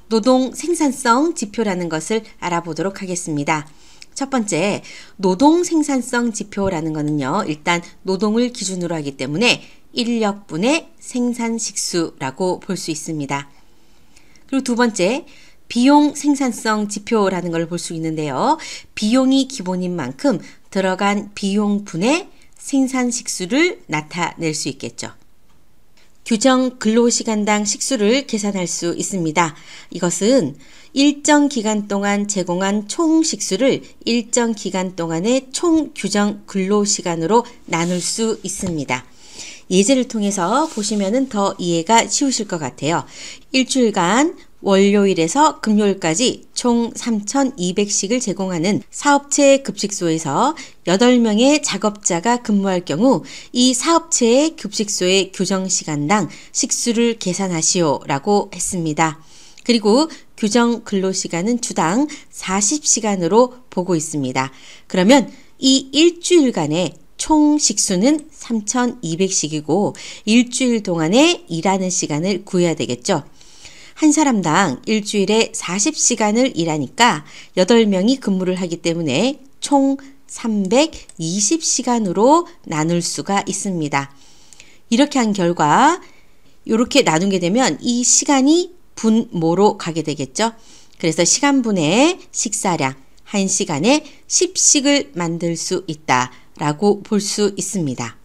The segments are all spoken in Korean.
노동 생산성 지표라는 것을 알아보도록 하겠습니다. 첫 번째, 노동 생산성 지표라는 것은요, 일단 노동을 기준으로 하기 때문에 인력분의 생산식수라고 볼 수 있습니다. 그리고 두 번째, 비용 생산성 지표라는 걸 볼 수 있는데요. 비용이 기본인 만큼 들어간 비용분의 생산식수를 나타낼 수 있겠죠. 규정 근로시간당 식수를 계산할 수 있습니다. 이것은 일정 기간 동안 제공한 총 식수를 일정 기간 동안의 총 규정 근로시간으로 나눌 수 있습니다. 예제를 통해서 보시면 더 이해가 쉬우실 것 같아요. 일주일간 월요일에서 금요일까지 총 3,200식을 제공하는 사업체 급식소에서 8명의 작업자가 근무할 경우 이 사업체의 급식소의 규정시간당 식수를 계산하시오 라고 했습니다. 그리고 규정 근로시간은 주당 40시간으로 보고 있습니다. 그러면 이 일주일간의 총 식수는 3,200식이고 일주일 동안에 일하는 시간을 구해야 되겠죠. 한 사람당 일주일에 40시간을 일하니까 8명이 근무를 하기 때문에 총 320시간으로 나눌 수가 있습니다. 이렇게 한 결과 이렇게 나누게 되면 이 시간이 분모로 가게 되겠죠. 그래서 시간분의 식사량 1시간에 10식을 만들 수 있다라고 볼 수 있습니다.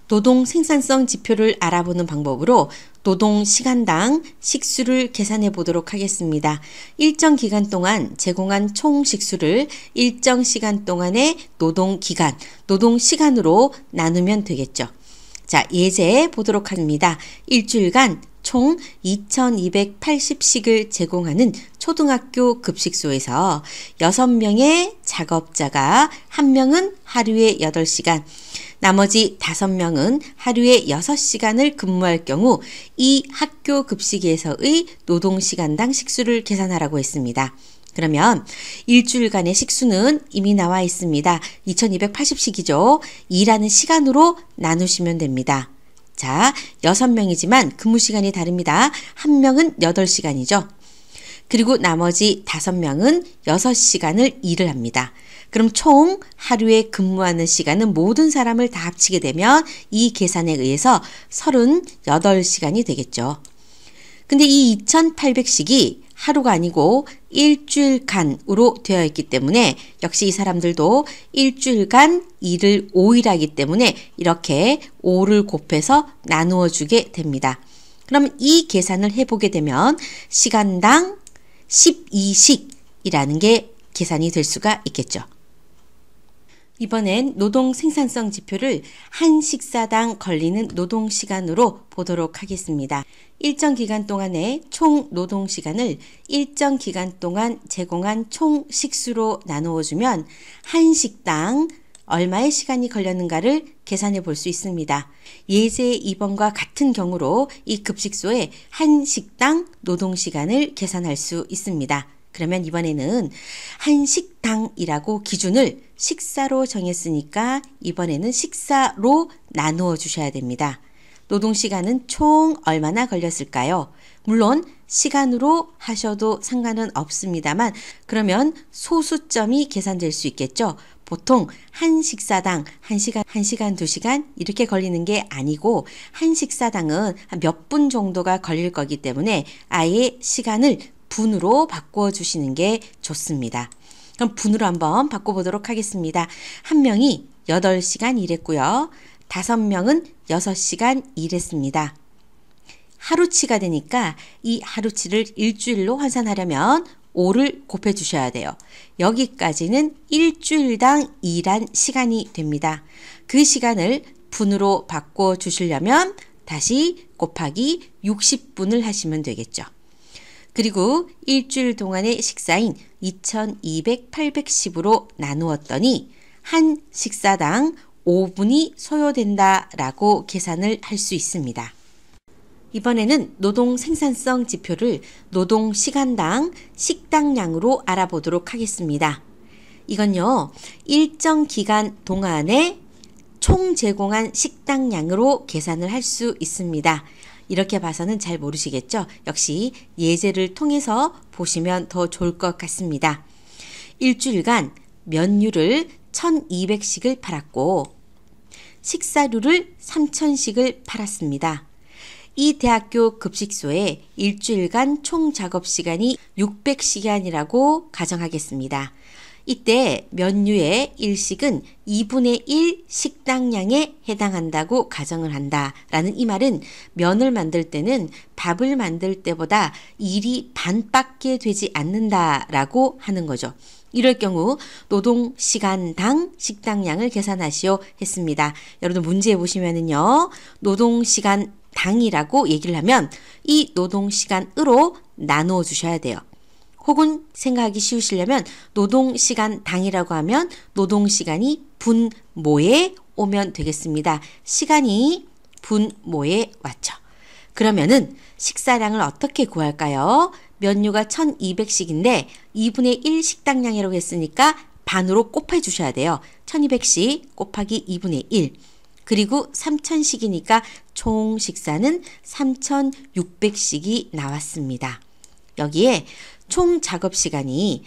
노동 생산성 지표를 알아보는 방법으로 노동 시간당 식수를 계산해 보도록 하겠습니다. 일정 기간 동안 제공한 총 식수를 일정 시간 동안의 노동 기간, 노동 시간으로 나누면 되겠죠. 자, 예제 보도록 합니다. 일주일간 총 2,280식을 제공하는 초등학교 급식소에서 6명의 작업자가 1명은 하루에 8시간, 나머지 5명은 하루에 6시간을 근무할 경우 이 학교 급식에서의 노동시간당 식수를 계산하라고 했습니다. 그러면 일주일간의 식수는 이미 나와 있습니다. 2,280식이죠. 일하는 시간으로 나누시면 됩니다. 자, 6명이지만 근무 시간이 다릅니다. 1명은 8시간이죠. 그리고 나머지 5명은 6시간을 일을 합니다. 그럼 총 하루에 근무하는 시간은 모든 사람을 다 합치게 되면 이 계산에 의해서 38시간이 되겠죠. 근데 이 2,800식이 하루가 아니고 일주일간으로 되어 있기 때문에 역시 이 사람들도 일주일간 일을 5일 하기 때문에 이렇게 5를 곱해서 나누어 주게 됩니다. 그럼 이 계산을 해보게 되면 시간당 12식이라는 게 계산이 될 수가 있겠죠. 이번엔 노동 생산성 지표를 한 식사당 걸리는 노동시간으로 보도록 하겠습니다. 일정 기간 동안의 총 노동시간을 일정 기간 동안 제공한 총 식수로 나누어 주면 한 식당 얼마의 시간이 걸렸는가를 계산해 볼 수 있습니다. 예제 2번과 같은 경우로 이 급식소의 한 식당 노동시간을 계산할 수 있습니다. 그러면 이번에는 한 식당이라고 기준을 식사로 정했으니까 이번에는 식사로 나누어 주셔야 됩니다. 노동시간은 총 얼마나 걸렸을까요? 물론 시간으로 하셔도 상관은 없습니다만 그러면 소수점이 계산될 수 있겠죠. 보통 한 식사당 1시간, 1시간, 2시간 이렇게 걸리는 게 아니고 한 식사당은 몇 분 정도가 걸릴 거기 때문에 아예 시간을 분으로 바꿔 주시는 게 좋습니다. 그럼 분으로 한번 바꿔보도록 하겠습니다. 한 명이 8시간 일했고요. 5명은 6시간 일했습니다. 하루치가 되니까 이 하루치를 일주일로 환산하려면 5를 곱해 주셔야 돼요. 여기까지는 일주일당 일한 시간이 됩니다. 그 시간을 분으로 바꿔 주시려면 다시 곱하기 60분을 하시면 되겠죠. 그리고 일주일 동안의 식사인 2,200/810으로 나누었더니 한 식사당 5분이 소요된다라고 계산을 할 수 있습니다. 이번에는 노동 생산성 지표를 노동 시간당 식당량으로 알아보도록 하겠습니다. 이건요, 일정 기간 동안에 총 제공한 식당량으로 계산을 할 수 있습니다. 이렇게 봐서는 잘 모르시겠죠? 역시 예제를 통해서 보시면 더 좋을 것 같습니다. 일주일간 면류를 1200씩을 팔았고 식사류를 3000씩을 팔았습니다. 이 대학교 급식소에 일주일간 총 작업 시간이 600시간이라고 가정하겠습니다. 이때 면류의 일식은 2분의 1 식당량에 해당한다고 가정을 한다라는 이 말은 면을 만들 때는 밥을 만들 때보다 일이 반밖에 되지 않는다라고 하는 거죠. 이럴 경우 노동시간당 식당량을 계산하시오 했습니다. 여러분 문제에 보시면은요. 노동시간당이라고 얘기를 하면 이 노동시간으로 나누어 주셔야 돼요. 혹은 생각하기 쉬우시려면 노동시간당이라고 하면 노동시간이 분모에 오면 되겠습니다. 시간이 분모에 왔죠. 그러면은 식사량을 어떻게 구할까요? 면류가 1200씩인데 2분의 1 식당량이라고 했으니까 반으로 곱해 주셔야 돼요. 1200씩 곱하기 2분의 1. 그리고 3000씩이니까 총 식사는 3600씩이 나왔습니다. 여기에 총 작업 시간을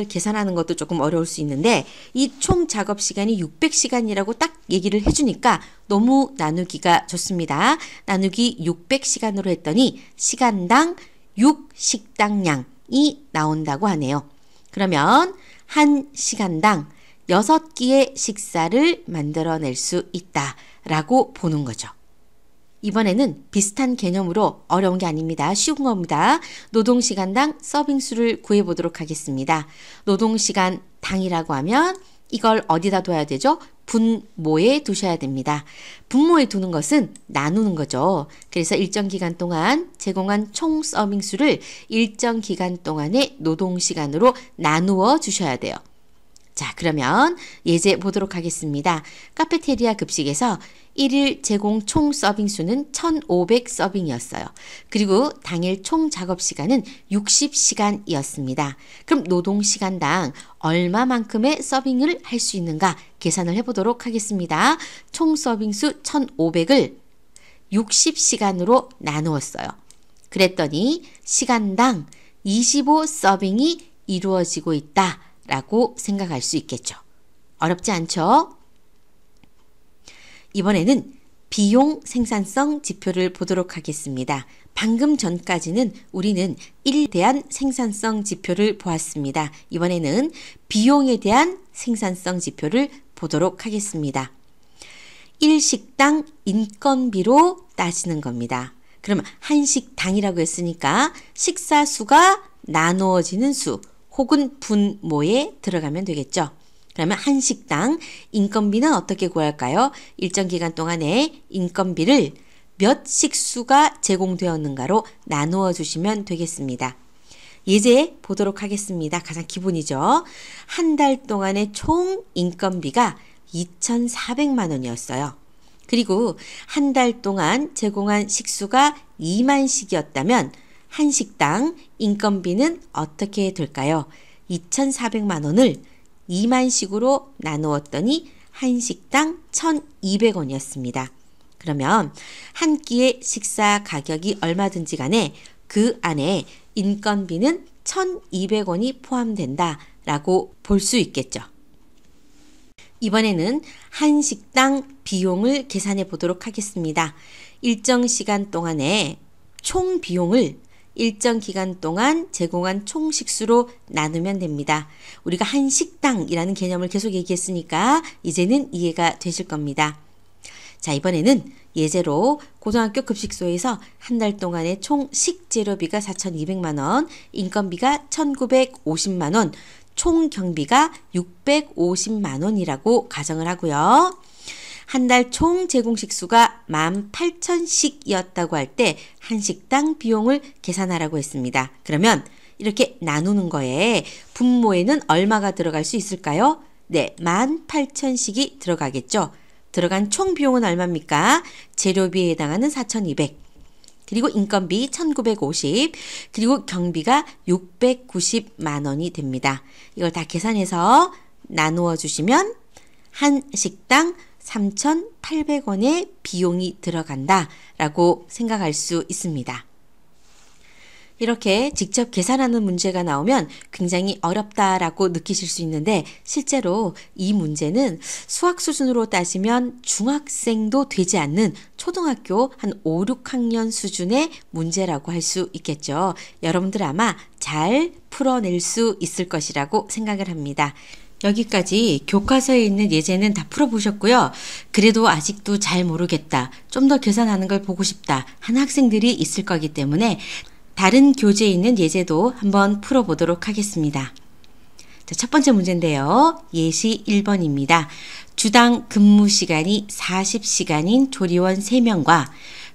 계산하는 것도 조금 어려울 수 있는데 이 총 작업 시간이 600시간이라고 딱 얘기를 해주니까 너무 나누기가 좋습니다. 나누기 600시간으로 했더니 시간당 6식당량이 나온다고 하네요. 그러면 한 시간당 6끼의 식사를 만들어낼 수 있다라고 보는 거죠. 이번에는 비슷한 개념으로 어려운 게 아닙니다. 쉬운 겁니다. 노동시간당 서빙수를 구해보도록 하겠습니다. 노동시간 당이라고 하면 이걸 어디다 둬야 되죠? 분모에 두셔야 됩니다. 분모에 두는 것은 나누는 거죠. 그래서 일정 기간 동안 제공한 총 서빙수를 일정 기간 동안의 노동시간으로 나누어 주셔야 돼요. 자, 그러면 예제 보도록 하겠습니다. 카페테리아 급식에서 1일 제공 총 서빙수는 1500 서빙이었어요. 그리고 당일 총 작업 시간은 60시간이었습니다. 그럼 노동시간당 얼마만큼의 서빙을 할 수 있는가 계산을 해보도록 하겠습니다. 총 서빙수 1500을 60시간으로 나누었어요. 그랬더니 시간당 25 서빙이 이루어지고 있다 라고 생각할 수 있겠죠. 어렵지 않죠? 이번에는 비용 생산성 지표를 보도록 하겠습니다. 방금 전까지는 우리는 일에 대한 생산성 지표를 보았습니다. 이번에는 비용에 대한 생산성 지표를 보도록 하겠습니다. 1식당 인건비로 따지는 겁니다. 그러면 한 식당이라고 했으니까 식사 수가 나누어지는 수 혹은 분모에 들어가면 되겠죠. 그러면 한 식당 인건비는 어떻게 구할까요? 일정 기간 동안에 인건비를 몇 식수가 제공되었는가로 나누어 주시면 되겠습니다. 예제 보도록 하겠습니다. 가장 기본이죠. 한 달 동안의 총 인건비가 2,400만 원이었어요. 그리고 한 달 동안 제공한 식수가 2만식이었다면 한 식당 인건비는 어떻게 될까요? 2,400만 원을 2만식으로 나누었더니 한 식당 1,200원이었습니다. 그러면 한 끼의 식사 가격이 얼마든지 간에 그 안에 인건비는 1,200원이 포함된다라고 볼 수 있겠죠. 이번에는 한 식당 비용을 계산해 보도록 하겠습니다. 일정 시간 동안에 총 비용을 일정 기간 동안 제공한 총 식수로 나누면 됩니다. 우리가 한 식당이라는 개념을 계속 얘기했으니까 이제는 이해가 되실 겁니다. 자, 이번에는 예제로 고등학교 급식소에서 한 달 동안의 총 식재료비가 4,200만 원, 인건비가 1,950만 원, 총 경비가 650만 원이라고 가정을 하고요. 한 달 총 제공 식수가 18,000식이었다고 할 때 한 식당 비용을 계산하라고 했습니다. 그러면 이렇게 나누는 거에 분모에는 얼마가 들어갈 수 있을까요? 네, 18,000식이 들어가겠죠. 들어간 총 비용은 얼마입니까? 재료비에 해당하는 4,200. 그리고 인건비 1,950, 그리고 경비가 690만 원이 됩니다. 이걸 다 계산해서 나누어 주시면 한 식당 3,800원의 비용이 들어간다라고 생각할 수 있습니다. 이렇게 직접 계산하는 문제가 나오면 굉장히 어렵다라고 느끼실 수 있는데 실제로 이 문제는 수학 수준으로 따지면 중학생도 되지 않는 초등학교 한 5, 6학년 수준의 문제라고 할 수 있겠죠. 여러분들 아마 잘 풀어낼 수 있을 것이라고 생각을 합니다. 여기까지 교과서에 있는 예제는 다 풀어보셨고요. 그래도 아직도 잘 모르겠다, 좀 더 계산하는 걸 보고 싶다 하는 학생들이 있을 거기 때문에 다른 교재에 있는 예제도 한번 풀어보도록 하겠습니다. 자, 첫 번째 문제인데요. 예시 1번입니다. 주당 근무 시간이 40시간인 조리원 3명과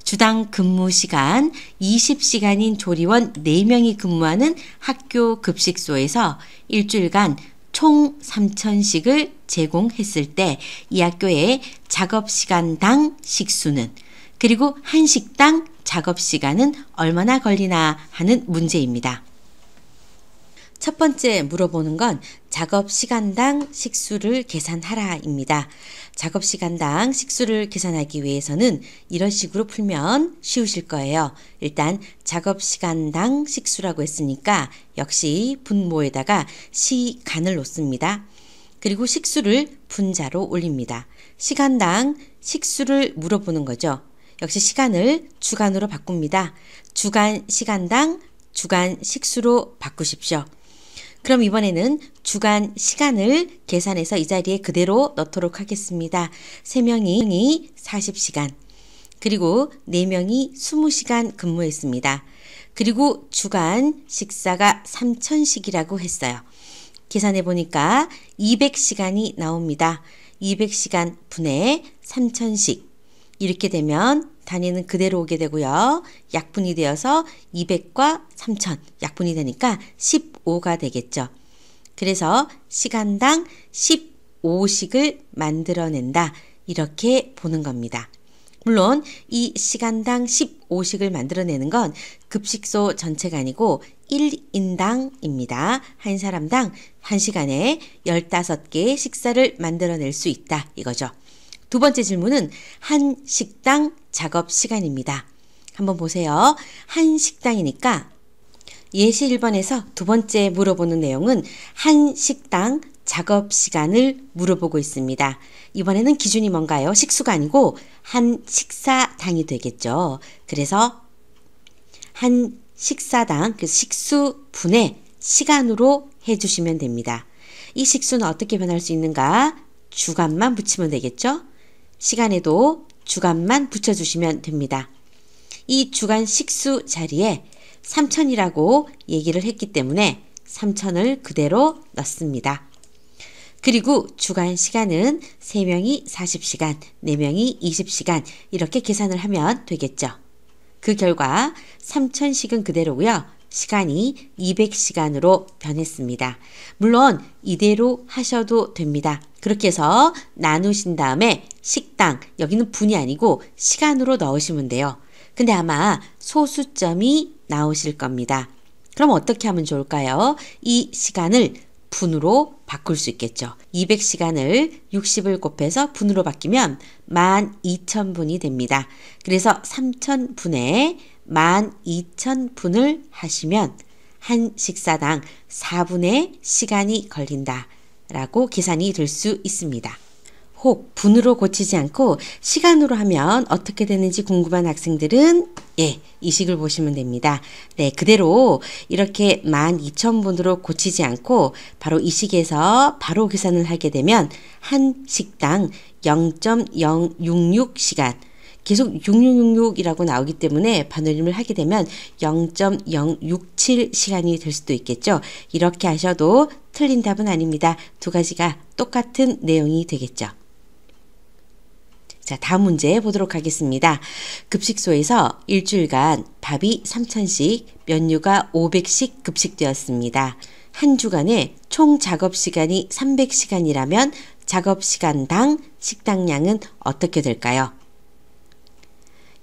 주당 근무 시간 20시간인 조리원 4명이 근무하는 학교 급식소에서 일주일간 총 3,000식을 제공했을 때 이 학교의 작업시간당 식수는, 그리고 한 식당 작업시간은 얼마나 걸리나 하는 문제입니다. 첫 번째 물어보는 건 작업시간당 식수를 계산하라입니다. 작업시간당 식수를 계산하기 위해서는 이런 식으로 풀면 쉬우실 거예요. 일단 작업시간당 식수라고 했으니까 역시 분모에다가 시간을 놓습니다. 그리고 식수를 분자로 올립니다. 시간당 식수를 물어보는 거죠. 역시 시간을 주간으로 바꿉니다. 주간 시간당 주간 식수로 바꾸십시오. 그럼 이번에는 주간 시간을 계산해서 이 자리에 그대로 넣도록 하겠습니다. 3명이 40시간, 그리고 4명이 20시간 근무했습니다. 그리고 주간 식사가 3,000식이라고 했어요. 계산해 보니까 200시간이 나옵니다. 200시간 분의 3,000식. 이렇게 되면 단위는 그대로 오게 되고요. 약분이 되어서 200과 3,000 약분이 되니까 15가 되겠죠. 그래서 시간당 15식을 만들어낸다, 이렇게 보는 겁니다. 물론 이 시간당 15식을 만들어내는 건 급식소 전체가 아니고 1인당입니다. 한 사람당 1시간에 15개의 식사를 만들어낼 수 있다, 이거죠. 두 번째 질문은 한 식당 작업 시간입니다. 한번 보세요. 한 식당이니까 예시 1번에서 두 번째 물어보는 내용은 한 식당 작업 시간을 물어보고 있습니다. 이번에는 기준이 뭔가요? 식수가 아니고 한 식사당이 되겠죠. 그래서 한 식사당, 그 식수분의 시간으로 해주시면 됩니다. 이 식수는 어떻게 변할 수 있는가? 주간만 붙이면 되겠죠. 시간에도 주간만 붙여주시면 됩니다. 이 주간 식수 자리에 3,000이라고 얘기를 했기 때문에 3,000을 그대로 넣습니다. 그리고 주간 시간은 3명이 40시간, 4명이 20시간 이렇게 계산을 하면 되겠죠. 그 결과 3,000식은 그대로고요. 시간이 200시간으로 변했습니다. 물론 이대로 하셔도 됩니다. 그렇게 해서 나누신 다음에 식당, 여기는 분이 아니고 시간으로 넣으시면 돼요. 근데 아마 소수점이 나오실 겁니다. 그럼 어떻게 하면 좋을까요? 이 시간을 분으로 바꿀 수 있겠죠. 200시간을 60을 곱해서 분으로 바뀌면 12,000분이 됩니다. 그래서 3,000분에 12,000분을 하시면 한 식사당 4분의 시간이 걸린다라고 계산이 될 수 있습니다. 혹 분으로 고치지 않고 시간으로 하면 어떻게 되는지 궁금한 학생들은 이 식을 보시면 됩니다. 네, 그대로 이렇게 12,000분으로 고치지 않고 바로 이 식에서 바로 계산을 하게 되면 한 식당 0.066시간, 계속 6666이라고 나오기 때문에 반올림을 하게 되면 0.067시간이 될 수도 있겠죠. 이렇게 하셔도 틀린 답은 아닙니다. 두 가지가 똑같은 내용이 되겠죠. 자, 다음 문제 보도록 하겠습니다. 급식소에서 일주일간 밥이 3,000씩, 면류가 500씩 급식되었습니다. 한 주간에 총 작업시간이 300시간이라면 작업시간당 식당량은 어떻게 될까요?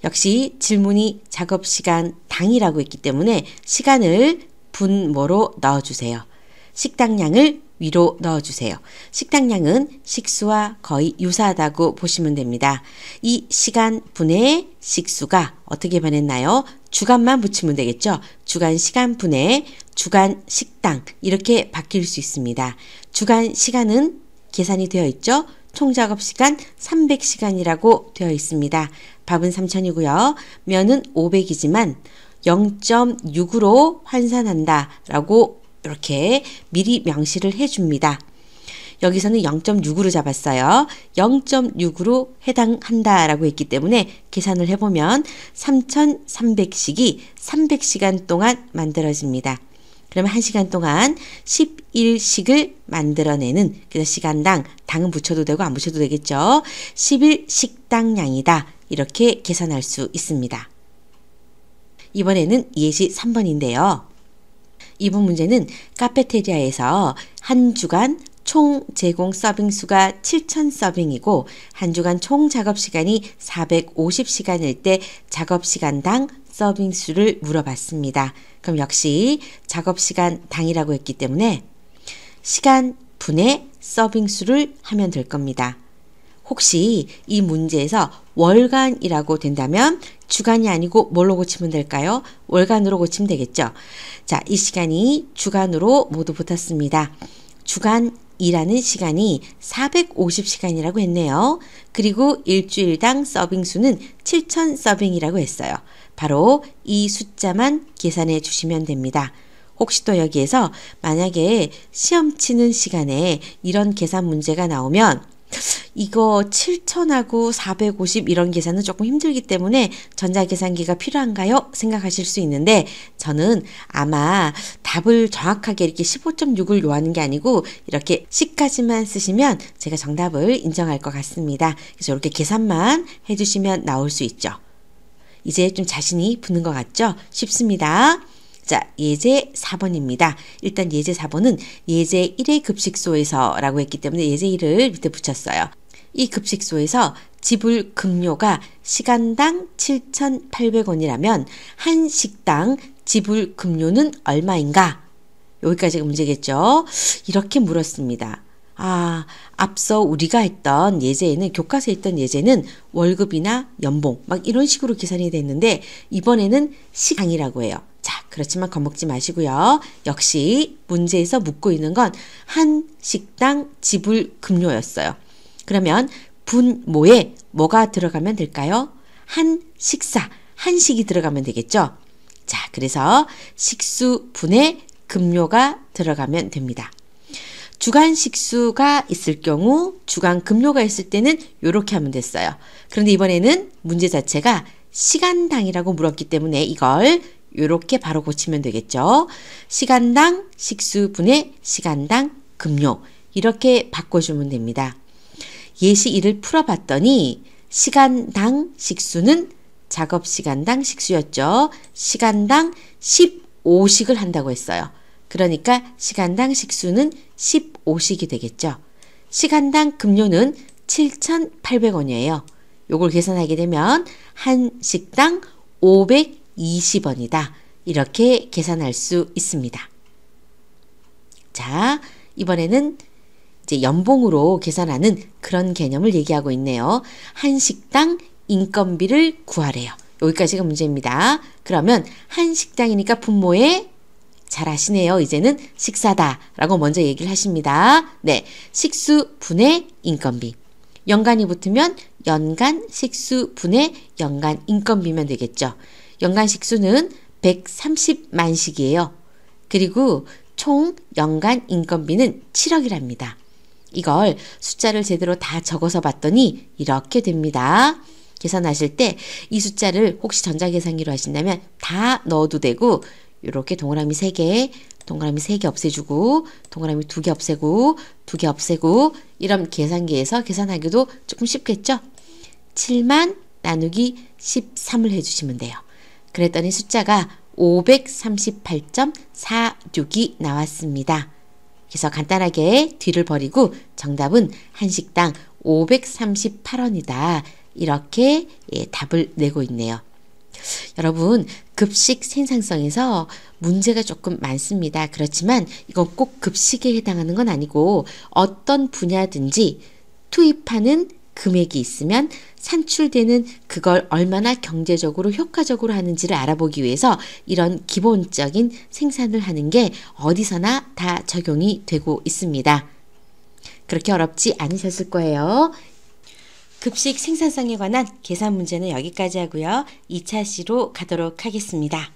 역시 질문이 작업시간 당이라고 했기 때문에 시간을 분모로 넣어주세요. 식당량을 위로 넣어주세요. 식당량은 식수와 거의 유사하다고 보시면 됩니다. 이 시간 분의 식수가 어떻게 변했나요? 주간만 붙이면 되겠죠. 주간 시간 분의 주간 식당 이렇게 바뀔 수 있습니다. 주간 시간은 계산이 되어 있죠. 총 작업 시간 300시간이라고 되어 있습니다. 밥은 3,000이고요. 면은 500이지만 0.6으로 환산한다 라고 이렇게 미리 명시를 해줍니다. 여기서는 0.6으로 잡았어요. 0.6으로 해당한다 라고 했기 때문에 계산을 해보면 3,300씩이 300시간 동안 만들어집니다. 그러면 1시간 동안 11식을 만들어내는, 그래서 시간당 당은 붙여도 되고 안 붙여도 되겠죠. 11식당량이다. 이렇게 계산할 수 있습니다. 이번에는 예시 3번인데요. 이번 문제는 카페테리아에서 한 주간 총 제공 서빙수가 7,000 서빙이고 한 주간 총 작업시간이 450시간일 때 작업시간당 서빙수를 물어봤습니다. 그럼 역시 작업시간 당이라고 했기 때문에 시간 분의 서빙수를 하면 될 겁니다. 혹시 이 문제에서 월간이라고 된다면 주간이 아니고 뭘로 고치면 될까요? 월간으로 고치면 되겠죠. 자, 이 시간이 주간으로 모두 붙었습니다. 주간이라는 시간이 450시간이라고 했네요. 그리고 일주일당 서빙수는 7,000 서빙이라고 했어요. 바로 이 숫자만 계산해 주시면 됩니다. 혹시 또 여기에서 만약에 시험 치는 시간에 이런 계산 문제가 나오면 이거 7,000하고 450 이런 계산은 조금 힘들기 때문에 전자계산기가 필요한가요? 생각하실 수 있는데 저는 아마 답을 정확하게 이렇게 15.6을 요하는 게 아니고 이렇게 C까지만 쓰시면 제가 정답을 인정할 것 같습니다. 그래서 이렇게 계산만 해주시면 나올 수 있죠. 이제 좀 자신이 붙는 것 같죠? 쉽습니다. 자, 예제 4번입니다. 일단 예제 4번은 예제 1의 급식소에서 라고 했기 때문에 예제 1을 밑에 붙였어요. 이 급식소에서 지불 급료가 시간당 7,800원이라면 한 식당 지불 급료는 얼마인가? 여기까지가 문제겠죠? 이렇게 물었습니다. 앞서 우리가 했던 예제에는, 교과서에 있던 예제는 월급이나 연봉 막 이런 식으로 계산이 됐는데 이번에는 시간이라고 해요. 자, 그렇지만 겁먹지 마시고요. 역시 문제에서 묻고 있는 건 한 식당 지불 급료였어요. 그러면 분모에 뭐가 들어가면 될까요? 한 식사, 한식이 들어가면 되겠죠. 자, 그래서 식수 분의 급료가 들어가면 됩니다. 주간 식수가 있을 경우 주간 급료가 있을 때는 이렇게 하면 됐어요. 그런데 이번에는 문제 자체가 시간당이라고 물었기 때문에 이걸 이렇게 바로 고치면 되겠죠. 시간당 식수분의 시간당 급료 이렇게 바꿔주면 됩니다. 예시 1을 풀어봤더니 시간당 식수는 작업시간당 식수였죠. 시간당 15식을 한다고 했어요. 그러니까 시간당 식수는 15식이 되겠죠. 시간당 급료는 7,800원이에요. 요걸 계산하게 되면 한 식당 520원이다. 이렇게 계산할 수 있습니다. 자, 이번에는 이제 연봉으로 계산하는 그런 개념을 얘기하고 있네요. 한 식당 인건비를 구하래요. 여기까지가 문제입니다. 그러면 한 식당이니까 분모에 잘 아시네요. 이제는 식사다 라고 먼저 얘기를 하십니다. 네, 식수 분의 인건비. 연간이 붙으면 연간 식수 분의 연간 인건비면 되겠죠. 연간 식수는 130만씩이에요. 그리고 총 연간 인건비는 7억이랍니다. 이걸 숫자를 제대로 다 적어서 봤더니 이렇게 됩니다. 계산하실 때 이 숫자를 혹시 전자계산기로 하신다면 다 넣어도 되고 이렇게 동그라미 3개, 동그라미 3개 없애주고 동그라미 2개 없애고 2개 없애고 이런 계산기에서 계산하기도 조금 쉽겠죠? 7만 나누기 13을 해주시면 돼요. 그랬더니 숫자가 538.46이 나왔습니다. 그래서 간단하게 뒤를 버리고 정답은 한 식당 538원이다. 이렇게 답을 내고 있네요. 여러분, 급식 생산성에서 문제가 조금 많습니다. 그렇지만 이건 꼭 급식에 해당하는 건 아니고 어떤 분야든지 투입하는 금액이 있으면 산출되는 그걸 얼마나 경제적으로 효과적으로 하는지를 알아보기 위해서 이런 기본적인 생산을 하는 게 어디서나 다 적용이 되고 있습니다. 그렇게 어렵지 않으셨을 거예요. 급식 생산성에 관한 계산 문제는 여기까지 하고요. 2차 시로 가도록 하겠습니다.